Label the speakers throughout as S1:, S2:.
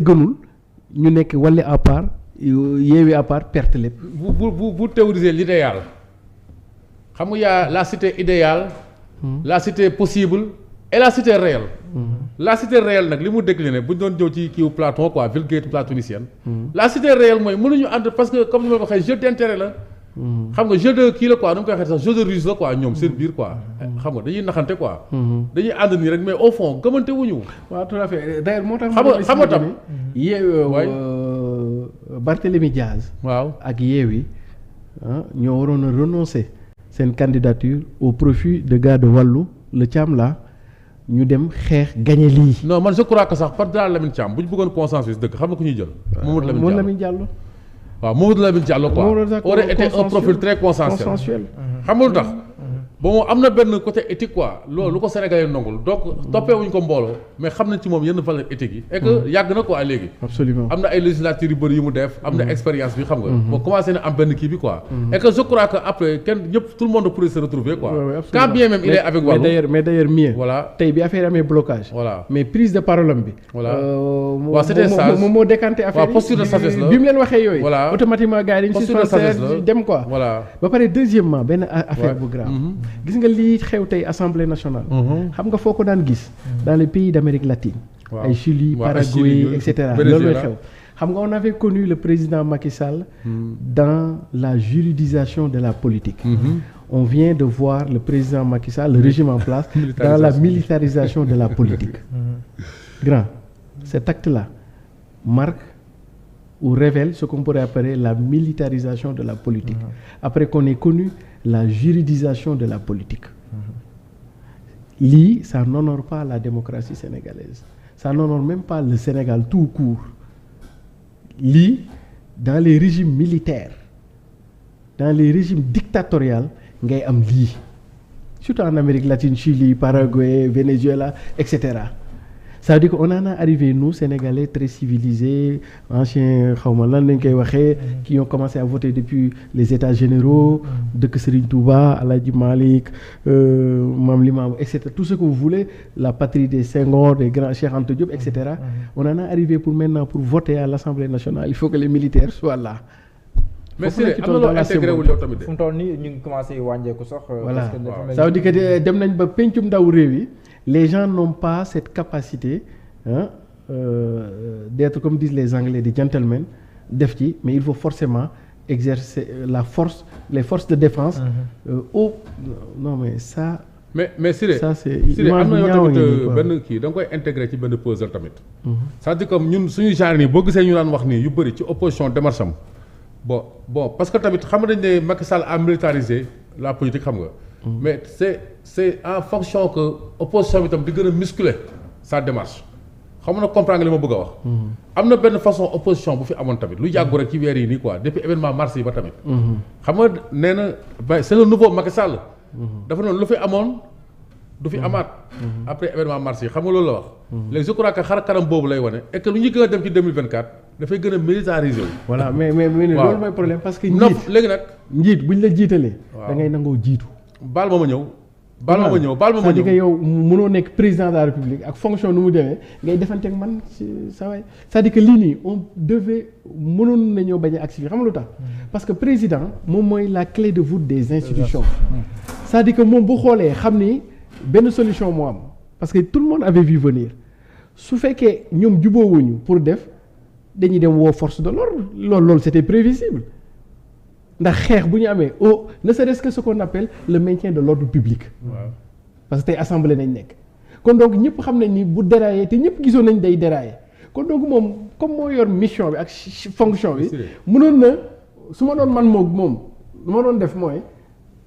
S1: gënul ñu nekk Wallu à part Yewwi à part perte lépp.
S2: bu théoriser l'idéal xam nga yaa la cité idéale. La cité possible et la cité réelle. La cité réelle nag li mu décliné bu ñu doon jëw ci kiiwu Platon quoi vulgate platonicienne. La cité réelle mooy mënuñu ànd parce que comme ni ma ko waxee jeu d'intérêt la. xam nga jeu de kii la quoi nu mu koy waxee sax jeu de ruse la quoi ñoom seen biir quoi. xam nga dañuy naxante quoi. dañuy ànd nii rek mais au fond gëmante wuñu.
S1: waaw tout à fait d'ailleurs moo tax.
S2: xam nga tam
S1: Barthélémy Diaz.
S2: waaw
S1: ak Yewwi ñoo waroon a renoncer seen candidature au profit de gars de Wallu le Thiam là ñu dem xeex gagné lii.
S2: non man je crois que sax par daal Lamine Thiam bu ñu bëggoon consensus dëgg xam nga ku ñuy jël.
S1: Mamadou Lamine Diallo.
S2: waaw Mamadou Lamine Diallo quoi aurait été un profil très consensuel. xam nga lu tax bon am na benn côté éthique quoi loolu lu ko Sénégalais nangul donc toppee wuñ ko mbooloo mais xam nañ ci moom yenn valeur éthique yi. et que yàgg na quoi léegi.
S1: absolument
S2: am na ay législatures yu bëri yu mu def. am na expérience bi xam nga. bon commencé na am benn kii bi quoi. et que je crois que après kenn ñëpp tout le monde pourrait se retrouver quoi. quand bien même il est avec Wallu.
S1: mais d'ailleurs mieux.
S2: voilà
S1: tey bi affaire amee blocage.
S2: voilà
S1: mais prise de parole am bi.
S2: voilà waaw c'était sage
S1: moom moo décanté affaire yi.
S2: posture de sagesse la
S1: bi mu leen waxee yooyu.
S2: voilà
S1: automatiquement gars yi dañu suspendu dem quoi.
S2: voilà
S1: ba pare deuxièmement benn affaire bu grave. gis nga lii xew tey assemblée nationale. xam nga foo ko daan gis. dans les pays d'Amérique latine. ay Chili Paraguay et cetera loolu lay xew. xam nga on avait connu le président Macky Sall. dans la juridisation de la politique. On vient de voir le président Macky Sall, le régime en place, dans la militarisation de la politique. Grand, cet acte-là marque ou révèle ce qu'on pourrait appeler la militarisation de la politique. Après qu'on ait connu la juridisation de la politique. Lii, ça n'honore pas la démocratie sénégalaise. Ça n'honore même pas le Sénégal tout court. Lii, dans les régimes militaires, dans les régimes dictatoriaux, ngay am lii surtout en Amérique latine Chili Paraguay Venezuela et cetera ça veut dire que on en est arrivé nous Sénégalais très civilisés anciens xawma lan lañ koy waxee qui ont commencé à voter depuis les états généraux dëkk Serigne Touba Alhaji Malick Mame Limamou et cetera tout ce que vous voulez la patrie des Senghor des grands Cheikh Anta Diop et cetera on en est arrivé pour maintenant pour voter à l'Assemblée nationale il faut que les militaires soient là.
S2: mais si am na loo intégré wul yow tamit de.
S3: fu mu toll nii ñu ngi commencé wàññeeku sax.
S1: voilà ça veut dire que dem nañ ba pencum ndaw réew yi les gens n'ont pas cette capacité d'être comme disent les Anglais des gentlemen def ci mais il faut forcément exercer la force les forces de défense. non mais ça.
S2: mais Siré
S1: ça c'est
S2: Siré am na yow tamit benn kii da nga koy intégré ci benn puzzle tamit. c'est-à-dire comme ñun suñu genre nii boo gisee ñu daan wax nii yu bëri ci opposition démarche am bon parce que tamit xam nga dañ ne Macky Sall a militarisé la politique xam nga. mais c'est en fonction que opposition bi tam di gën a muscler sa démarche xam nga comprendre nga li ma bëgg a wax. am na benn façon opposition bu fi amoon tamit lu yàggu rek ci weer yi nii quoi depuis événement mars yi ba tamit. xam nga nee na c'est le nouveau Macky Sall. dafa noonu lu fi amoon du fi amaat. après événement mars yi xam nga loolu la wax. léegi je crois que xar kanam boobu lay wane et que lu ñu gën a dem ci 2024 dafay gën a militariser wu.
S1: voilà mais loolu mooy problème parce que.
S2: léegi nag.
S1: njiit buñ la jiitalee. da ngay nangoo jiitu.
S2: baal ma ñëw.
S1: c'est-à-dire que yow mënoo nekk président de la République ak fonction nu mu demee ngay defante ak man ci sa waay c'est-à-dire que lii nii on devait mënoon nañoo bañ a agsi xam nga lu tax. parce que président moom mooy la clé de voûte des institutions. c'est-à-dire que moom bu xoolee xam ni benn solution moo am parce que tout le monde avait vu venir su fekkee ñoom juboowuñu pour def dañuy dem woo force de l'ordre loolu c'était prévisible. ndax xeex bu ñu amee ne serait-ce que ce qu'on appelle le maintien de l'ordre public. parce que tey assemblée nañ nekk. kon donc ñëpp xam nañ ni bu déraillé te ñëpp gisoon nañ day déraillé kon donc moom comme moo yor mission bi ak fonction bi. mënoon na su ma doon man moom lu ma doon def mooy.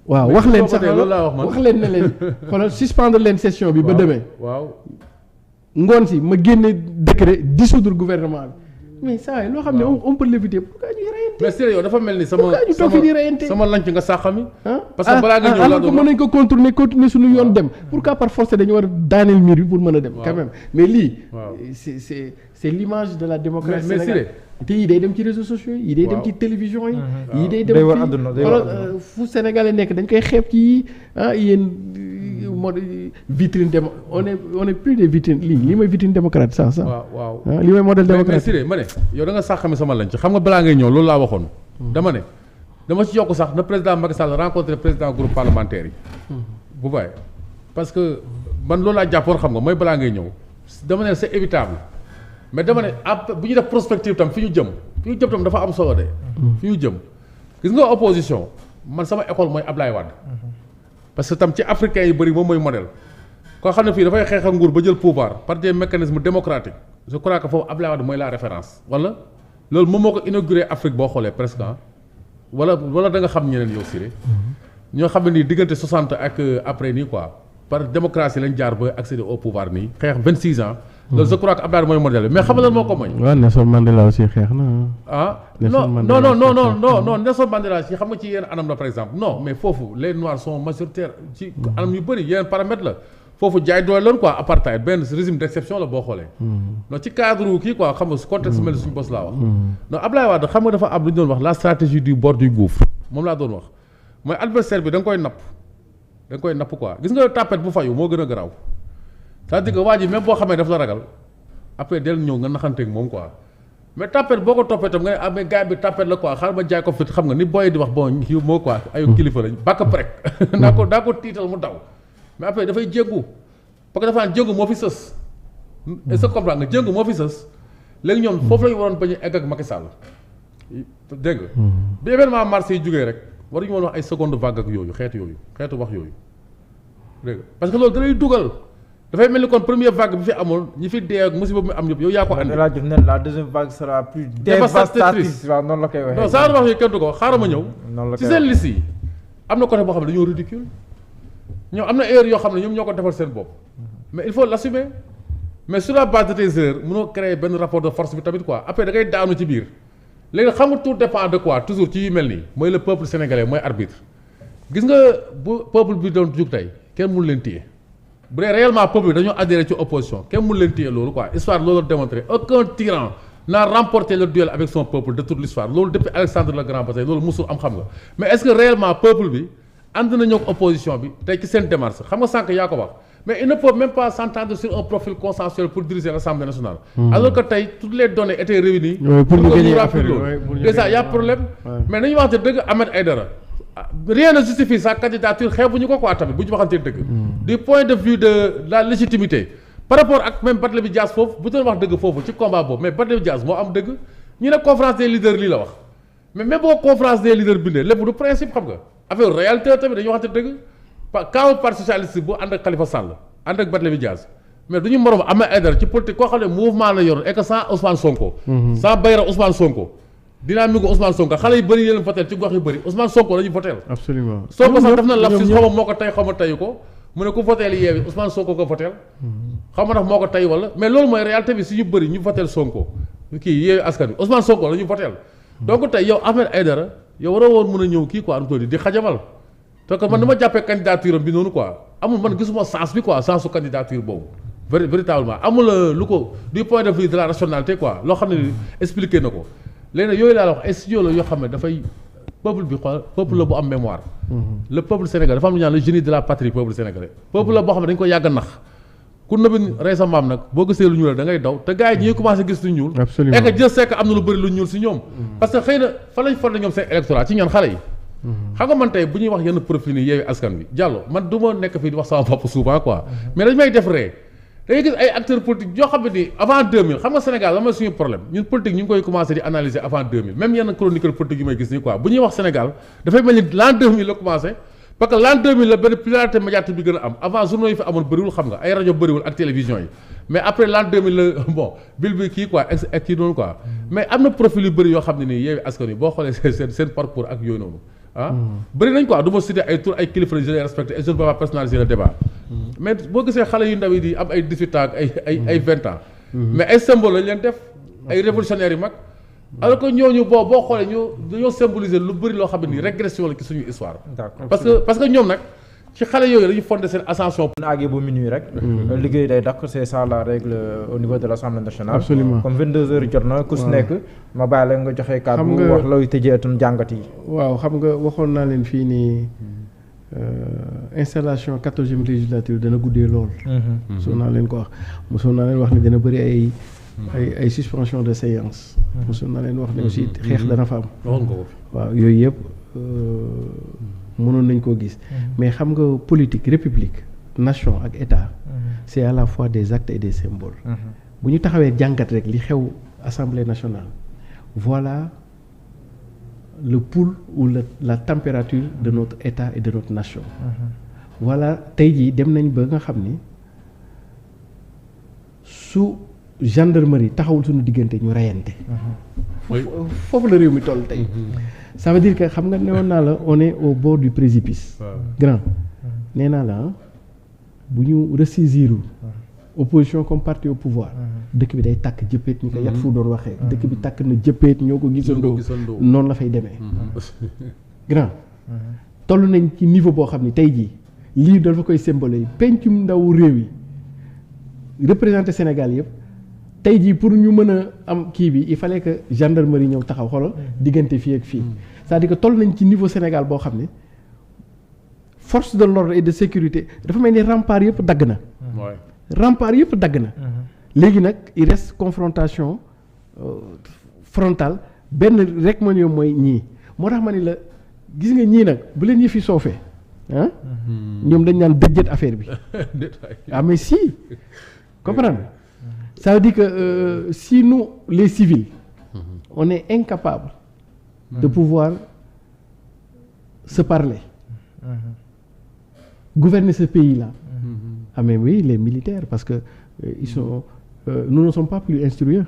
S1: waaw wax leen sax wax leen ne leen xoolal suspendre leen session bi ba demee.
S2: waaw
S1: ngoon si ma génne décret dissoudre gouvernement bi. mais saa yi loo xam ne on peut l'éviter pourquoi ñuy reyante.
S2: mais Siré yow dafa mel ni sama lanc nga sàqami. parce que balaa nga ñëw
S1: alors que mën nañ ko continuer suñu yoon dem. pourquoi par force dañu war a daaneel mur bi pour mën a dem. quand même mais lii. c'est l'image de la démocratie sénégalaise. te yii day dem ci réseaux sociaux yi day dem ci télévision yi. yii day dem ci fu Sénégalais nekk dañ koy xeeb ci yéen vitrine on est plus des vitrines lii mooy vitrine démocrate sax.
S2: waaw
S1: lii mooy modèle démocrate.
S2: mais Siré ma ne yow da nga sax xam sama lañ ci xam nga balaa ngay ñëw loolu laa waxoon. dama ci yokk sax na président Macky Sall rencontré président groupe parlementaire yi. bu bàyyi parce que man loolu laa jàppoon xam nga mooy balaa ngay ñëw dama ne c'est évitable mais dama ne bu ñu def prospective tam fi ñu jëm tam dafa am solo de. fi ñu jëm gis nga opposition man sama école mooy Ablaye Wade. parce que tam ci africain yi bëri moom mooy modèle. koo xam ne fii dafay xeex ak nguur ba jël pouvoir par des mécanismes démocratiques je crois que foofu Ablaye Wade mooy la référence. wala loolu moom moo ko inauguré Afrique boo xoolee presque wala da nga xam ñeneen yow Siré ñoo xam ne nii diggante 60 ak après nii quoi par démocratie lañ jaar ba accéder au pouvoir nii xeex 26 ans. loolu je crois que Abdoulaye mooy modèle bi mais xam nga lan moo ko mooy.
S1: waaw Nelson Mandela aussi xeex na.
S2: non Nelson Mandela ci xam nga ci yenn anam la par exemple non mais foofu les noirs sont majoritaires ci anam yu bëri yeneen paramètres la foofu jaay doole loon quoi apartheid benn régime d'exception la boo xoolee. non ci cadre kii quoi xam nga su contexte mel suñu bos laa wax. non Abdoulaye Wade xam nga dafa am lu ñu doon wax la stratégie du bord du gouffre moom laa doon wax mooy adversaire bi da nga koy napp quoi gis nga tapette bu fayu moo gën a garaaw c'est-à-dire que waa ji même boo xamee daf la ragal après del ñëw nga naxanteeg moom quoi mais tapette boo ko toppee tam nga ne ah mais gars bi tapette la quoi xaaral ma jaay ko fit xam nga ni booy di wax bon kii moo quoi ay kilifa lañ bàkk prek daa ko tiital mu daw mais après dafay jéngu parce que dafa naan jéngu moo fi sës est-ce que comprendre nga jéngu moo fi sës léegi ñoom foofu la ñu waroon bañ a egg ak Macky Sall dégg nga bi événement mars yi jógee rek waruñu woon wax ay seconde vague ak yooyu xeetu wax yooyu dégg nga parce que loolu da lay dugal dafay mel ni kon première vague bi fi amoon ñi fi dee ak musiba bi am yëpp yow yaa ko andi.
S3: la deuxième vague sera plus dévastatrice. waaw noonu la koy waxee.
S2: non saa wax yi kenn du ko xaaral ma ñëw. ci seen liste yi am na côté boo xam ne dañoo ridicule ñoom am na erreur yoo xam ne ñoom ñoo ko defal seen bopp mais il faut l'assumer mais sur la base de tes erreurs mënoo créer benn rapport de force bi tamit quoi après da ngay daanu ci biir léegi xam nga tout dépend de quoi toujours ci yu mel nii mooy le peuple sénégalais mooy arbitre gis nga bu peuple bi doon jug tey kenn mënu leen téye bu dee réellement peuple bi dañoo adhéré ci opposition kenn mënu leen téye loolu quoi histoire loolu la démontré aucun tyran n'a remporté le duel avec son peuple de toute l'histoire loolu depuis Alexandre le Grand ba tey loolu musul am xam nga mais est-ce que réellement peuple bi ànd nañoo ak opposition bi tey ci seen démarche xam nga sànq yaa ko wax mais il ne peut même pas s'entendre sur un profil consensuel pour diriger l'Assemblée nationale. Alors que tey toutes les données étaient réunies.
S1: pour ñu gagner affaire
S2: déjà y a problème. mais nañu waxante dëgg Ahmed Aïdara rien ne justifie sa candidature xeebuñu ko quoi tamit bu ñu waxantee dëgg. du point de vue de la légitimité par rapport ak même Barthélémy Dias foofu bu doon wax dëgg foofu ci combat boobu mais Barthélémy Dias moo am dëgg ñu ne conférence des leaders lii la wax mais même boo conférence des leaders bindee lépp du principe xam nga affaire réalité tamit dañu waxante dëgg. kaaw parti socialiste bu ànd ak Khalifa Sall ànd ak Barthélémy Dias mais du ñu morom Ahmed Aïdara ci politique koo xam ne mouvement la yor et que sans Ousmane Sonko. sans bayra Ousmane Sonko. dynamique Ousmane Sonko xale yu bëri yéen voté ci gox yu bëri Ousmane Sonko la ñu voté.
S1: absolument
S2: Sonko sax def na lapsus xaw ma moo ko tey xaw ma teyu ko mu ne ku voté Yewwi Ousmane Sonko ko voté xaw ma ndax moo ko tey wala mais loolu mooy réalité bi si ñu bëri ñu voté Sonko kii Yewwi Askan Wi Ousmane Sonko la ñu voté donc tey yow Ahmed Aïdara yow waroo woon mën a ñëw kii quoi am di xajamal parce que man dama jàppee candidature bi noonu quoi amul man gisuma sens bi quoi sensu candidature boobu véritablement amul lu ko du point de vue de la rationalité quoi loo xam ne expliqué na ko léegi nag yooyu laa la wax ay studio la yoo xam ne dafay peuple bi xool peuple la bu am mémoire le peuple sénégalais dafa am lu ñu naan le génie de la patrie peuple sénégalais peuple la boo xam ne dañu ko yàgg a nax ku nëbbi rey sa maam nag boo gisee lu ñuul la da ngay daw te gars yi ñuy commencé gis lu ñuul et que Dieu sait que am na lu bëri lu ñuul si ñoom parce que xëy na fa lañ fondé ñoom seen électorat ci ñoon xale yi xam nga man tey bu ñuy wax yenn profil yi Yewwi Askan Wi Diallo man du ma nekk fii di wax sama bopp souvent quoi mais dañu may def ree da ngay gis ay acteurs politiques yoo xam ne ni avant 2000 xam nga Sénégal la mooy suñu problème ñun politique ñu ngi koy commencé di analyser avant 2000 même yenn chroniqueurs politiques yu may gis nii quoi bu ñuy wax Sénégal dafay mel ni l'an 2000 la commencé parce que l'an 2000 la benn pluralité médiatique bi gën a am avant journaux yi fi amoon bëriwul xam nga ay rajo bëriwul ak télévision yi mais après l'an 2000 la bon bil bi kii quoi ak kii noonu quoi mais am na profil yu bëri yoo xam ne nii Yewwi Askan Wi boo xoolee seen parcours ak yooyu noonu bëri nañ quoi du ma citer ay tour ay kilifa je les respecte et je ne peux pas personnaliser le débat mais boo gisee xale yu ndaw yi di am ay 18 ans ak ay 20 ans mais ay symbole lañ leen def ay révolutionnaires yu mag alors que ñooñu boo xoolee dañoo symboliser lu bëri loo xam ne nii régression la ci suñu histoire parce que ñoom nag ci xale yooyu dañu fondé seen ascension.
S3: na àggee ba minuit rek. liggéey day dakk c'est ça la règle au niveau de l'Assemblée nationale.
S1: absolument
S3: comme 22h jot na ku si nekk. ma bàyyi la nga joxe kàddu wax looy tëjee atum jàngat yi.
S1: waaw xam nga waxoon naa leen fii nii installation 14e législature dana guddee lool. mosoon naa leen ko wax mosoon naa leen wax ne dana bëri ay suspension de séance. mosoon naa leen wax ne aussi xeex dana fa am. waaw yooyu yëpp mënoon nañ koo gis. mais xam nga politique république nation ak état. c'est à la fois des actes et des symboles. bu ñu taxawee jàngat rek li xew assemblée nationale voilà le pouls ou la température de notre état et de notre nation. voilà tey jii dem nañ ba nga xam ni su gendarmerie taxawul suñu diggante ñu reyante. foofu la réew mi toll tey. ça veut dire que xam nga newoon naa la on est au bord du précipice. grand nee naa la bu ñu ressaisirul opposition comme parti au pouvoir. dëkk bi day tàkk jëppeet ñi ko yàq fu doon waxee. dëkk bi tàkk na jëppeet ñoo ko gisandoo noonu la fay demee. grand toll nañ ci niveau boo xam ni tey jii lii dafa koy symbole pencum ndaw réew yi représenté Sénégal yëpp tey jii pour ñu mën a am kii bi il fallait que gendarmerie ñëw taxaw xoolal diggante fii ak fii. c'est-à-dire que toll nañ ci niveau Sénégal boo xam ne force de l'ordre et de sécurité dafa mel ni rempart yëpp dagg na. rempart yëpp dagg na. léegi nag il reste confrontation frontale benn rek ma ñëw mooy ñii moo tax ma ni la gis nga ñii nag bu leen yëfi soofee ah. ñoom dañ naan dëjjët affaire bi. ah mais si comprendre ça veut dire que si nous les civils on est incapable de pouvoir se parler gouverner ce pays-là. Ah mais oui les militaires parce que ils sont nous ne sommes pas plus instruits.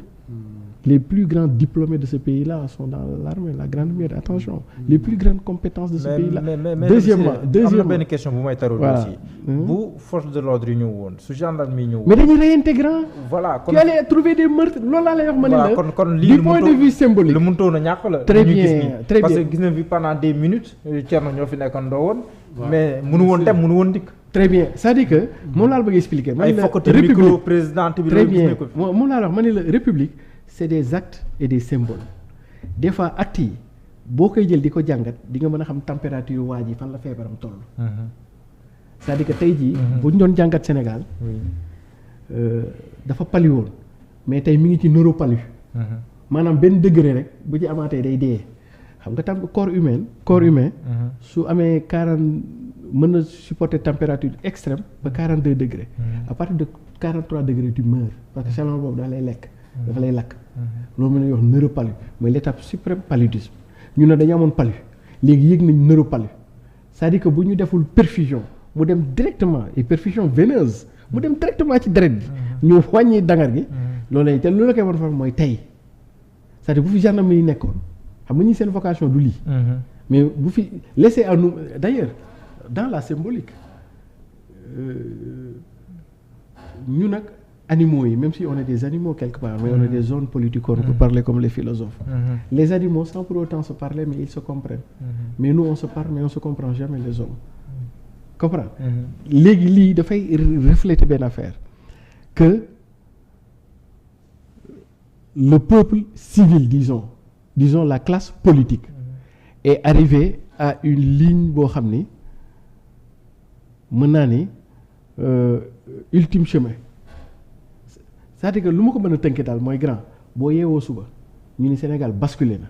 S1: Les plus grands diplômés de ce pays-là sont dans l'armée, la grande mère, attention. Les plus grandes compétences de ce pays-là. Deuxièmement
S3: am na benn question bu may tarul aussi. bu force de l'ordre yi ñëw woon su gendarme yi ñëw woon.
S1: mais dañuy réintégrant.
S3: voilà kon
S1: tu allais trouver des meurtres loolu laa lay wax ma ne la.
S3: kon lii
S1: du point de vue symbolique.
S3: lu mënutoon a ñàkk la.
S1: très bien très bien
S3: parce que gis nañ fi pendant des minutes Thierno ñoo fi nekkandoo woon. mais mënu woon dem mënu woon dikk.
S1: très bien c'est-à-dire que moom laa la bëgg expliquer.
S3: ay fokkati micro président bi
S1: très bien moom laa la wax ma ne la république. c'est des actes et des symboles des fois actes yi boo koy jël di ko jàngat di nga mën a xam température waa ji fan la feebaram toll. c'est-à-dire que tey jii. bu ñu doon jàngat Sénégal. dafa pali woon mais tey mi ngi ci neuropalu. maanaam benn degré rek bu ci amaatee day dee xam nga tam corps humain. su amee 40 mën na supporter température extrême ba 42 degrés. à partir de 43 degrés tu meurs parce que chaleur boobu daa lay lekk. dafa lay lakk. loolu mën nañu wax neuropalu mooy l'étape suprême paludisme ñu ne dañu amoon palu léegi yéeg nañ neuropalu c'est-à-dire que bu ñu deful perfusion mu dem directement et perfusion veineuse mu dem directement ci deret bi. ñu wàññi dangar gi. loolu lañ te loolu la koy war a mooy tey c'est-à-dire bu fi gendarme yi nekkoon xam nga ñi seen vocation du lii. mais bu fi laisser à nous d'ailleurs dans la symbolique ñu nag. animaux yi même si on est des animaux quelque part mais on est des zones politicones pour parler comme les philosophes. Les animaux sans pour autant se parler mais ils se comprennent. Mais nous on se parle mais on se comprend jamais les hommes. comprendre léegi lii dafay refléter benn affaire que le peuple civil disons la classe politique est arrivé à une ligne boo xam ni mën naa ni ultime chemin. c'est-à-dire que lu ma ko mën a tënkee daal mooy grand boo yeewoo suba ñu ni Sénégal basculé na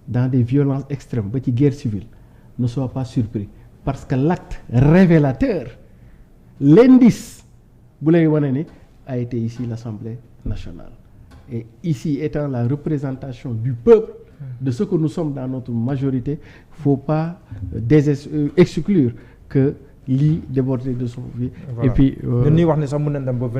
S1: dans des violences extrêmes ba ci guerre civile ne sois pas surpris parce que l'acte révélateur l'indice bu lay wane ni a été ici l'Assemblée nationale et ici étant la représentation du peuple de ce que nous sommes dans notre majorité faut pas exclure que lii déborder de son vie. Et puis
S3: ñun ñuy wax ne sax mën na dem ba